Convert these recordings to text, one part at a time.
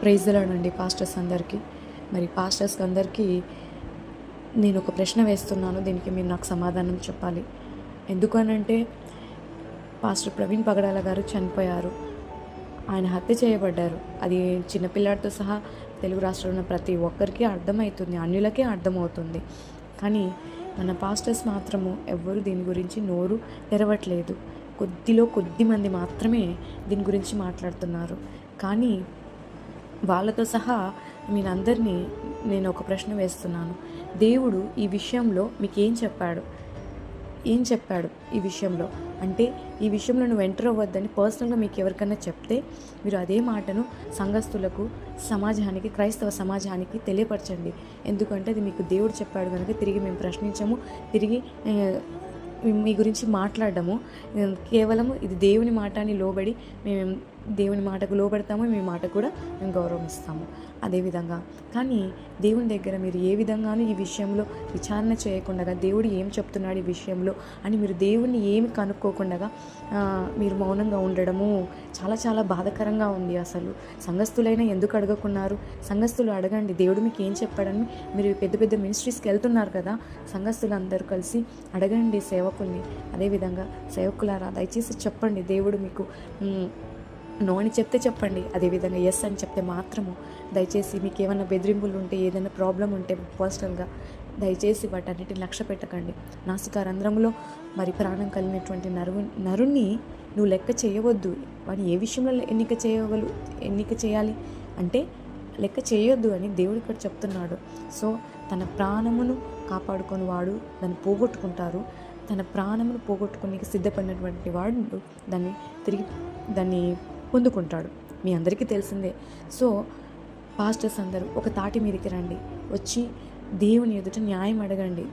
Praise the lord అండి pastors అందరికీ. మరి పాస్టర్స్కి అందరికీ నేను ఒక ప్రశ్న వేస్తున్నాను. దీనికి మీరు నాకు సమాధానం చెప్పాలి. ఎందుకనంటే పాస్టర్ ప్రవీణ్ పగడాల గారు చనిపోయారు. ఆయన హత్య చేయబడ్డారు. అది చిన్నపిల్లాడితో సహా తెలుగు రాష్ట్రంలో ఉన్న ప్రతి ఒక్కరికి అర్థమవుతుంది, అన్యులకే అర్థమవుతుంది. కానీ మన పాస్టర్స్ మాత్రము ఎవ్వరు దీని గురించి నోరు తెరవట్లేదు. కొద్ది మంది మాత్రమే దీని గురించి మాట్లాడుతున్నారు. కానీ వాళ్ళతో సహా మీరందరినీ నేను ఒక ప్రశ్న వేస్తున్నాను. దేవుడు ఈ విషయంలో మీకు ఏం చెప్పాడు ఈ విషయంలో? అంటే ఈ విషయంలో నువ్వు ఎంటర్ అవ్వద్దని పర్సనల్గా మీకు ఎవరికైనా చెప్తే మీరు అదే మాటను సంఘస్థులకు, సమాజానికి, క్రైస్తవ సమాజానికి తెలియపరచండి. ఎందుకంటే అది మీకు దేవుడు చెప్పాడు కనుక తిరిగి మేము ప్రశ్నించము, తిరిగి మీ గురించి మాట్లాడము. కేవలము ఇది దేవుని మాట అని లోబడి మేము దేవుని మాటకు లోబడతాము, మీ మాట కూడా మేము గౌరవిస్తాము. అదేవిధంగా కానీ దేవుని దగ్గర మీరు ఏ విధంగానూ ఈ విషయంలో విచారణ చేయకుండా దేవుడు ఏం చెప్తున్నాడు ఈ విషయంలో అని మీరు దేవుణ్ణి ఏమి కనుక్కోకుండా మీరు మౌనంగా ఉండడము చాలా చాలా బాధాకరంగా ఉంది. అసలు సంఘస్థులైనా ఎందుకు అడగకున్నారు? సంఘస్థులు అడగండి, దేవుడు మీకు ఏం చెప్పాడని. మీరు పెద్ద పెద్ద మినిస్ట్రీస్కి వెళ్తున్నారు కదా, సంఘస్థులు అందరూ కలిసి అడగండి సేవకుల్ని. అదేవిధంగా సేవకులారా దయచేసి చెప్పండి, దేవుడు మీకు నో అని చెప్తే చెప్పండి, అదేవిధంగా ఎస్ అని చెప్తే మాత్రము దయచేసి మీకు ఏమైనా బెదిరింపులు ఉంటే, ఏదైనా ప్రాబ్లం ఉంటే పర్సనల్గా దయచేసి వాటన్నిటిని లక్ష్య పెట్టకండి. నాసికారంధ్రంలో మరి ప్రాణం కలిగినటువంటి నరుణ్ణి నువ్వు లెక్క చేయవద్దు. వాడిని ఏ విషయంలో ఎన్నిక చేయాలి అంటే లెక్క చేయొద్దు అని దేవుడు ఇక్కడ చెప్తున్నాడు. సో తన ప్రాణమును కాపాడుకొని వాడు దాన్ని పోగొట్టుకుంటారు. తన ప్రాణమును పోగొట్టుకుని సిద్ధపడినటువంటి వాడు దాన్ని పొందుకుంటాడు. మీ అందరికీ తెలిసిందే. సో పాస్టర్స్ అందరూ ఒక తాటి మీదకి రండి, వచ్చి దేవుని ఎదుట న్యాయం అడగండి.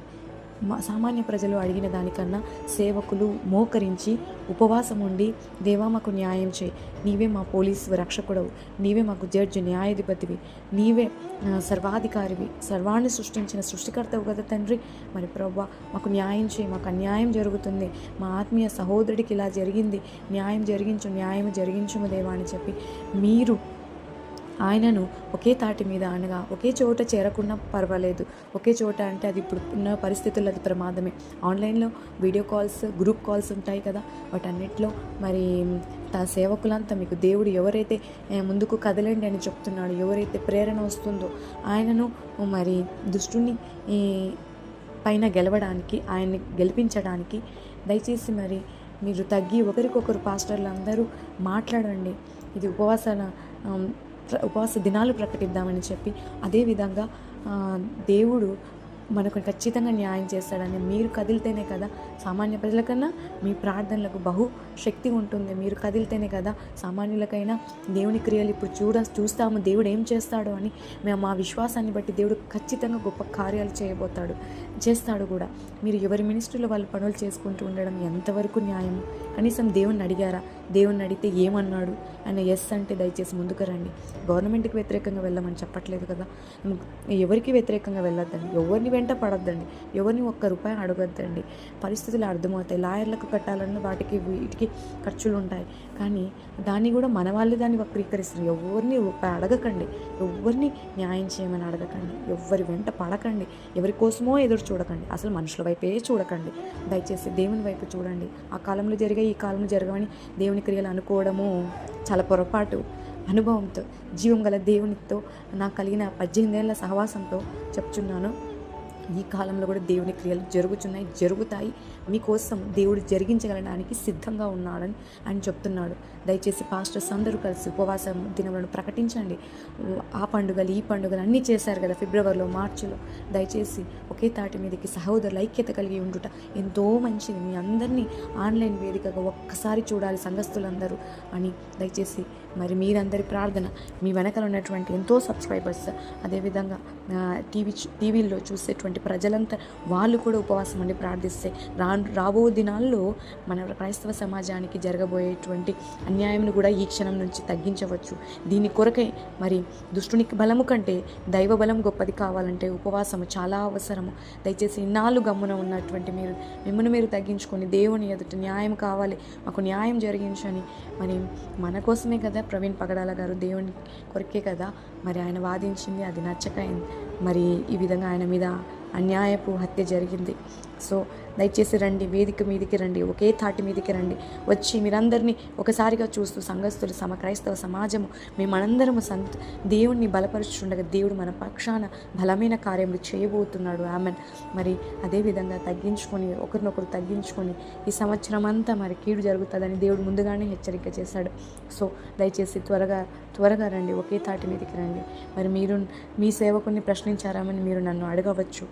సామాన్య ప్రజలు అడిగిన దానికన్నా సేవకులు మోకరించి ఉపవాసం ఉండి, దేవా మాకు న్యాయం చేయి, నీవే మా పోలీసు రక్షకుడవు, నీవే మాకు జడ్జి న్యాయాధిపతివి, నీవే సర్వాధికారివి, సర్వాన్ని సృష్టించిన సృష్టికర్తవు కదా తండ్రి. మరి ప్రభువా మాకు న్యాయం చేయి, మాకు అన్యాయం జరుగుతుంది, మా ఆత్మీయ సహోదరుడికి ఇలా జరిగింది, న్యాయం జరిగించుము దేవా అని చెప్పి మీరు ఆయనను ఒకే తాటి మీద అనగా ఒకే చోట చేరకుండా పర్వాలేదు. ఒకే చోట అంటే అది ఇప్పుడు ఉన్న పరిస్థితుల్లో అది ప్రమాదమే. ఆన్లైన్లో వీడియో కాల్స్, గ్రూప్ కాల్స్ ఉంటాయి కదా, వాటన్నిటిలో మరి సేవకులంతా మీకు దేవుడు ఎవరైతే ముందుకు కదలండి అని చెప్తున్నాడు, ఎవరైతే ప్రేరణ వస్తుందో ఆయనను మరి దుష్టుని పైన గెలవడానికి, ఆయన్ని గెలిపించడానికి దయచేసి మరి మీరు తగ్గి ఒకరికొకరు పాస్టర్లు అందరూ మాట్లాడండి. ఇది ఉపవాస దినాలు ప్రకటిద్దామని చెప్పి, అదేవిధంగా దేవుడు మనకు ఖచ్చితంగా న్యాయం చేస్తాడని మీరు కదిలితేనే కదా సామాన్య ప్రజలకన్నా మీ ప్రార్థనలకు బహు శక్తి ఉంటుంది. మీరు కదిలితేనే కదా సామాన్యులకైనా దేవుని క్రియలు ఇప్పుడు చూస్తాము దేవుడు ఏం చేస్తాడో అని. మేము మా విశ్వాసాన్ని బట్టి దేవుడు ఖచ్చితంగా గొప్ప కార్యాలు చేస్తాడు కూడా. మీరు ఎవరి మినిస్ట్రీలో వాళ్ళు పనులు చేసుకుంటూ ఉండడం ఎంతవరకు న్యాయము? కనీసం దేవుణ్ణి అడిగారా? దేవుణ్ణి అడిగితే ఏమన్నాడు? ఆయన ఎస్ అంటే దయచేసి ముందుకు రండి. గవర్నమెంట్కి వ్యతిరేకంగా వెళ్ళమని చెప్పట్లేదు కదా, ఎవరికి వ్యతిరేకంగా వెళ్ళొద్దండి, ఎవరిని వెంట పడొద్దండి, ఎవరిని ₹1 అడగొద్దండి. పరిస్థితులు అర్థమవుతాయి. లాయర్లకు కట్టాలన్నా వీటికి ఖర్చులు ఉంటాయి. కానీ దాన్ని కూడా మన వాళ్ళు దాన్ని వక్రీకరిస్తారు. ఎవరిని ₹1 అడగకండి, ఎవరిని న్యాయం చేయమని అడగకండి, ఎవరి వెంట పడకండి, ఎవరి కోసమో ఎదురు చూడకండి, అసలు మనుషుల వైపే చూడకండి. దయచేసి దేవుని వైపు చూడండి. ఆ కాలంలో జరిగాయి, ఈ కాలంలో జరగవని దేవుని క్రియలు అనుకోవడము చాలా పొరపాటు. అనుభవంతో, జీవం గల దేవునితో నాకు కలిగిన 18 ఏళ్ల సహవాసంతో చెప్తున్నాను, ఈ కాలంలో కూడా దేవుని క్రియలు జరుగుతాయి. మీకోసం దేవుడు జరిగించగలడానికి సిద్ధంగా ఉన్నాడని ఆయన చెప్తున్నాడు. దయచేసి పాస్టర్స్ అందరూ కలిసి ఉపవాస దినములను ప్రకటించండి. ఆ పండుగలు, ఈ పండుగలు అన్నీ చేశారు కదా ఫిబ్రవరిలో, మార్చిలో. దయచేసి ఒకే తాటి మీదకి సహోదరులు ఐక్యత కలిగి ఉండుట ఎంతో మంచిది. మీ అందరినీ ఆన్లైన్ వేదికగా ఒక్కసారి చూడాలి సంఘస్థులందరూ అని దయచేసి మరి మీరందరి ప్రార్థన, మీ వెనకాల ఉన్నటువంటి ఎంతో సబ్స్క్రైబర్స్, అదేవిధంగా టీవీల్లో చూసేటువంటి ప్రజలంతా వాళ్ళు కూడా ఉపవాసం ఉండి ప్రార్థిస్తే రాబో దినాల్లో మన క్రైస్తవ సమాజానికి జరగబోయేటువంటి అన్యాయంను కూడా ఈ క్షణం నుంచి తగ్గించవచ్చు. దీని కొరకై మరి దుష్టునికి బలము కంటే దైవ బలం గొప్పది కావాలంటే ఉపవాసము చాలా అవసరము. దయచేసి ఇన్నాళ్ళు గమ్మున ఉన్నటువంటి మిమ్మల్ని మీరు తగ్గించుకొని దేవుని ఎదుట న్యాయం కావాలి, మాకు న్యాయం జరిగించని మరి మన కోసమే కదా కదా ప్రవీణ్ పగడాల గారు దేవుని కొరికే కదా మరి ఆయన వాదించింది, అది నచ్చక మరి ఈ విధంగా ఆయన మీద అన్యాయపు హత్య జరిగింది. సో దయచేసి రండి, వేదిక మీదికి రండి, ఒకే తాటి మీదికి రండి, వచ్చి మీరందరినీ ఒకసారిగా చూస్తూ సంఘస్థులు క్రైస్తవ సమాజము మేమనందరము దేవుణ్ణి బలపరుచుండగా దేవుడు మన పక్షాన బలమైన కార్యములు చేయబోతున్నాడు. ఆమెన్. మరి అదేవిధంగా తగ్గించుకొని ఒకరినొకరు తగ్గించుకొని ఈ సంవత్సరం అంతా మరి కీడు జరుగుతుందని దేవుడు ముందుగానే హెచ్చరిక చేశాడు. సో దయచేసి త్వరగా రండి, ఒకే తాటి మీదకి రండి. మరి మీరు మీ సేవకుని ప్రశ్నించారామని మీరు నన్ను అడగవచ్చు.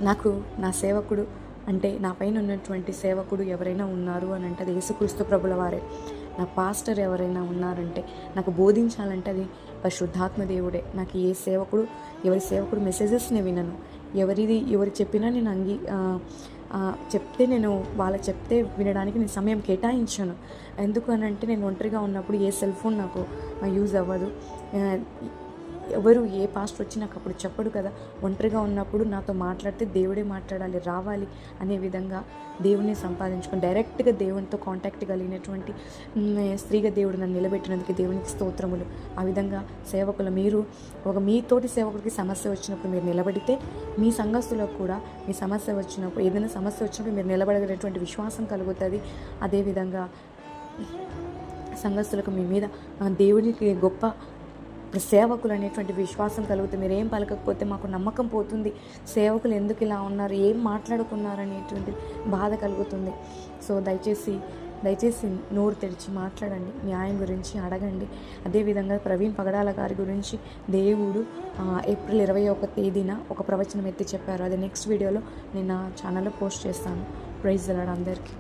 నాకు నా సేవకుడు అంటే నా పైన ఉన్నటువంటి సేవకుడు ఎవరైనా ఉన్నారు అని అంటే అది యేసుక్రీస్తు ప్రభుల వారే. నా పాస్టర్ ఎవరైనా ఉన్నారంటే, నాకు బోధించాలంటే అది పరిశుద్ధాత్మ దేవుడే. నాకు ఎవరి సేవకుడు మెసేజెస్ని వినను, ఎవరు చెప్పినా నేను చెప్తే నేను చెప్తే వినడానికి నేను సమయం కేటాయించాను. ఎందుకు అని అంటే నేను ఒంటరిగా ఉన్నప్పుడు ఏ సెల్ ఫోన్ నాకు యూజ్ అవ్వదు. ఎవరు ఏ పాస్టర్ వచ్చి నాకు అప్పుడు చెప్పడు కదా. ఒంటరిగా ఉన్నప్పుడు నాతో మాట్లాడితే దేవుడే మాట్లాడాలి, రావాలి అనే విధంగా దేవుని సంపాదించుకొని డైరెక్ట్గా దేవునితో కాంటాక్ట్ కలిగినటువంటి స్త్రీగా దేవుడు నన్ను నిలబెట్టినందుకు దేవునికి స్తోత్రములు. ఆ విధంగా సేవకులు మీరు మీతోటి సేవకుడికి సమస్య వచ్చినప్పుడు మీరు నిలబడితే మీ సంఘస్థులకు కూడా మీ సమస్య వచ్చినప్పుడు ఏదైనా సమస్య వచ్చినప్పుడు మీరు నిలబడగలిగినటువంటి విశ్వాసం కలుగుతుంది. అదేవిధంగా సంఘస్థులకు మీ మీద దేవునికి గొప్ప సేవకులు అనేటువంటి విశ్వాసం కలుగుతుంది. మీరు ఏం పలకకపోతే మాకు నమ్మకం పోతుంది, సేవకులు ఎందుకు ఇలా ఉన్నారు, ఏం మాట్లాడుకున్నారు అనేటువంటి బాధ కలుగుతుంది. సో దయచేసి నోరు తెరిచి మాట్లాడండి, న్యాయం గురించి అడగండి. అదేవిధంగా ప్రవీణ్ పగడాల గారి గురించి దేవుడు ఏప్రిల్ 21వ తేదీన ఒక ప్రవచనం ఎత్తి చెప్పారు. అది నెక్స్ట్ వీడియోలో నేను నా ఛానల్లో పోస్ట్ చేస్తాను. ప్రైజ్ ది లార్డ్ అందరికీ.